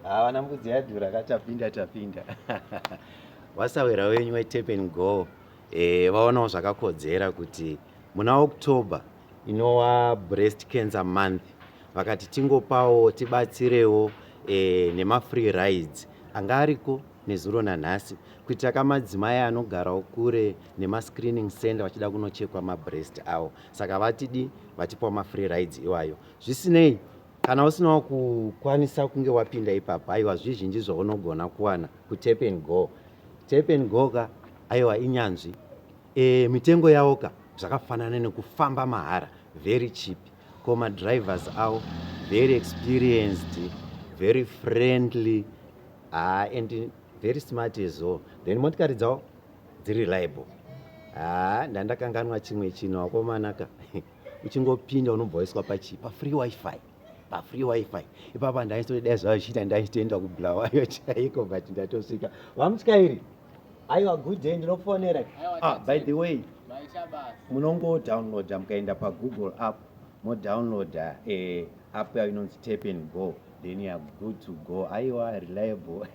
Vana mbudzi yadhura tapinda. Wasawira wenyu weTap and Go vaonawo zvakakodzera kuti muna October inova breast cancer month vakati tingopawo tibatsirewo nema-free rides anga ariko nezuro nanhasi kuitira kamadzimai anogarawo kure nema-screening center vachida kunochekwa mabreast avo. Saka vatipawo ma-free rides iwayo. Zvisinei kana usinawo kukwanisa kunge wapinda ipapo, aiwa zvizhinji zvaunogona kuwana kuTap and Go. Tap and Go ka aiwa inyanzvi. Mitengo yawo ka zvakafanana nekufamba mahara, very cheap. Koma drivers avo very experienced, very friendly, and very smart as well. Then motikari dzavo dziri reliable. Ndandakanganwa chimwe chino wakomanaka. Uchingopinda unobva waiswa free wifi. Ipapa ndaisodai zvazvichita ndaitoenda kuBulawayo chaiko but ndatosvika. Vamutyairi. Aiwa good day ndinofonera. By the way, munongo downloada mukaenda paGoogle app, mo downloada app inonzi Tap and Go, then you are good to go. Aiwa reliable.